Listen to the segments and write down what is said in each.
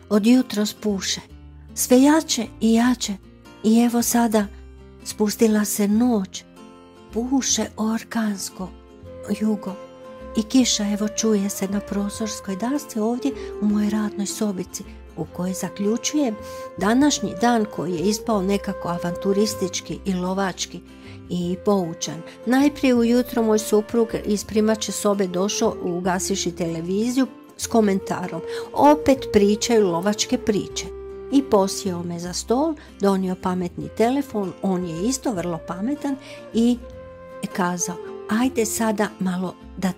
od jutros puše, sve jače i jače, i evo sada spustila se noć, puše orkansko jugo i kiša evo čuje se na prozorskoj dasci ovdje u mojoj radnoj sobici, u kojoj zaključujem današnji dan koji je ispao nekako avanturistički i lovački i poučan. Najprije ujutro moj suprug iz primaće sobe došao ugasivši televiziju s komentarom: opet pričaju lovačke priče. I posjeo me za stol, donio pametni telefon, on je isto vrlo pametan, i kazao: ajde sada malo da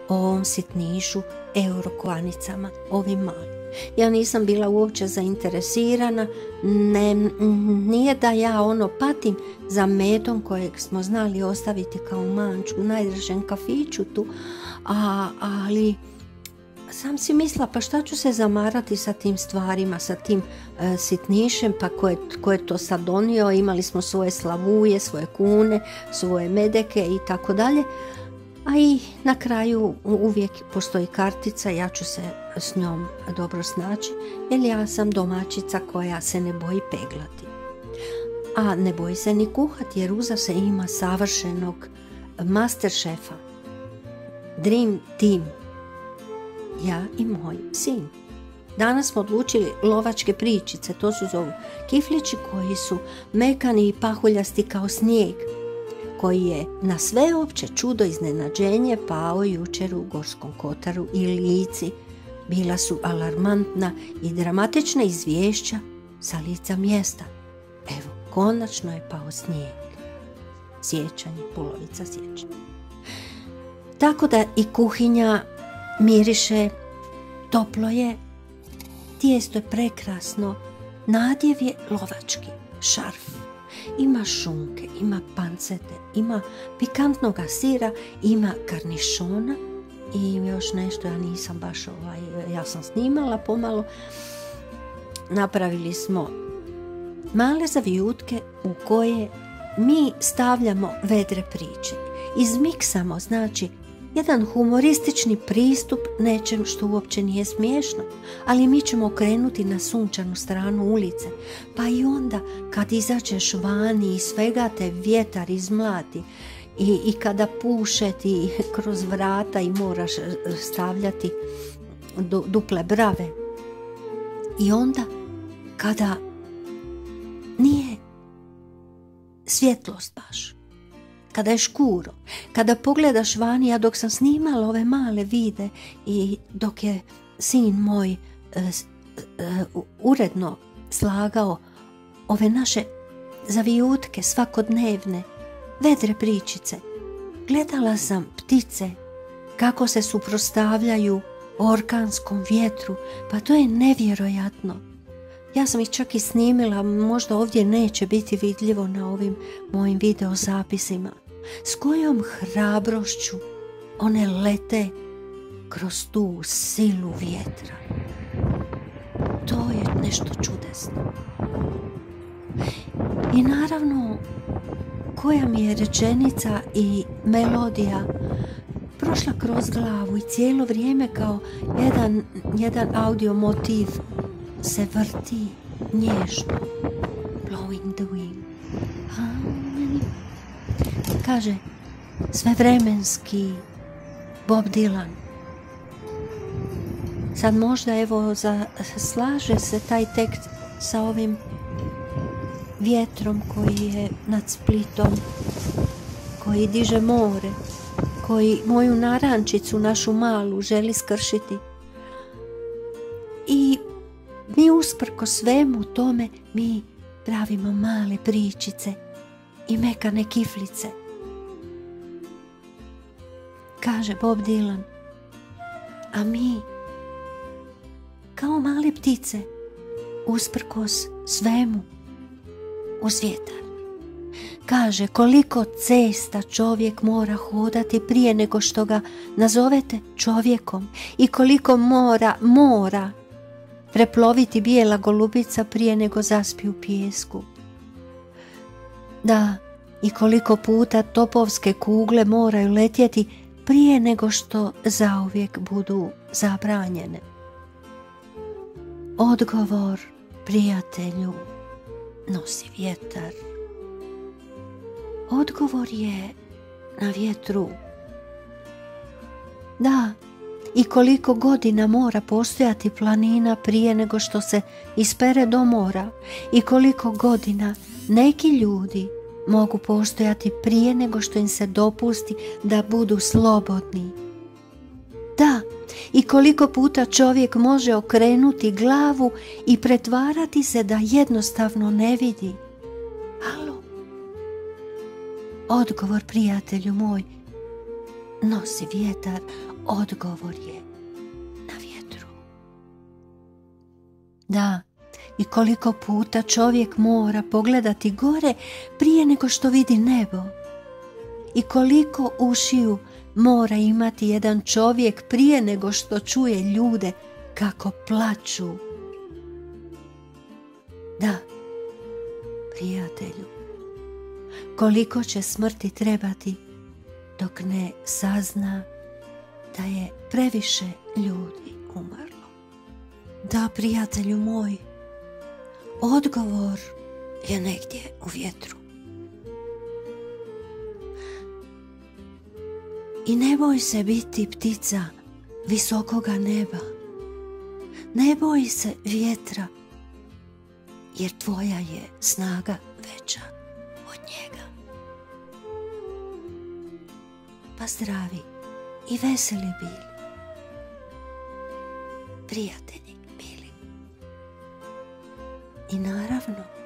o ovom sitnišu, eurokvanicama, ovim malim. Ja nisam bila uopće zainteresirana, nije da ja patim za medom kojeg smo znali ostaviti kao manču u najdražem kafiću tu, ali sam si mislila, pa šta ću se zamarati sa tim stvarima, sa tim sitnišem, pa ko je to sad donio, imali smo svoje slavuje, svoje kune, svoje medeke i tako dalje. A i na kraju uvijek postoji kartica, ja ću se s njom dobro snaći, jer ja sam domaćica koja se ne boji peglati. A ne boji se ni kuhati, jer uza se ima savršenog master šefa. Dream team. Ja i moj sin. Danas smo odlučili lovačke pričice, to su zovu kiflići koji su mekani i pahuljasti kao snijeg, koji je na sveopće čudo iznenađenje pao jučer u Gorskom Kotaru i Lici. Bila su alarmantna i dramatična izvješća sa lica mjesta. Evo, konačno je pao snijeg. Siječanje, polovica siječnja. Tako da i kuhinja miriše, toplo je, tijesto je prekrasno, nadjev je lovački, šarf. Ima šunke, ima pancete, ima pikantnoga sira, ima karnišona i još nešto, ja nisam baš ja sam snimala pomalo. Napravili smo male zavijutke u koje mi stavljamo vedre priče. Izmiksamo, znači, jedan humoristični pristup nečem što uopće nije smiješno, ali mi ćemo okrenuti na sunčanu stranu ulice, pa i onda kad izađeš vani i svega te vjetar izmlati i kada puše ti kroz vrata i moraš stavljati duple brave, i onda kada nije svjetlost baš, kada je škuro, kada pogledaš vani, ja dok sam snimala ove male vide i dok je sin moj uredno slagao ove naše zavijutke svakodnevne, vedre pričice, gledala sam ptice kako se suprotstavljaju orkanskom vjetru, pa to je nevjerojatno. Ja sam ih čak i snimila, možda ovdje neće biti vidljivo na ovim mojim videozapisima. S kojom hrabrošću one lete kroz tu silu vjetra. To je nešto čudesno. I naravno, koja mi je rečenica i melodija prošla kroz glavu i cijelo vrijeme kao jedan audio motiv se vrti nježno. Blowing the wind. Kaže svevremenski Bob Dylan. Sad možda evo slaže se taj tekst sa ovim vjetrom koji je nad Splitom, koji diže more, koji moju narančicu, našu malu, želi skršiti. I mi usprko svemu tome mi pravimo male pričice i mekane kiflice. Kaže Bob Dylan, a mi kao male ptice usprkos svemu uz vjetar. Kaže koliko cesta čovjek mora hodati prije nego što ga nazovete čovjekom i koliko mora preploviti bijela golubica prije nego zaspi u pijesku. Da, i koliko puta topovske kugle moraju letjeti prije nego što zauvijek budu zabranjene. Odgovor, prijatelju, nosi vjetar. Odgovor je na vjetru. Da, i koliko godina mora postojati planina prije nego što se ispere do mora, i koliko godina neki ljudi mogu postojati prije nego što im se dopusti da budu slobodni. Da, i koliko puta čovjek može okrenuti glavu i pretvarati se da jednostavno ne vidi. Alo? Odgovor, prijatelju moj, nosi vjetar. Odgovor je na vjetru. Da, i koliko puta čovjek mora pogledati gore prije nego što vidi nebo. I koliko ušiju mora imati jedan čovjek prije nego što čuje ljude kako plaču. Da, prijatelju, koliko će smrti trebati dok ne sazna da je previše ljudi umrlo. Da, prijatelju moj, odgovor je negdje u vjetru. I ne boj se biti ptica visokoga neba. Ne boj se vjetra, jer tvoja je snaga veća od njega. Pa zdravi i veseli bili, prijatelji bili. I naravno,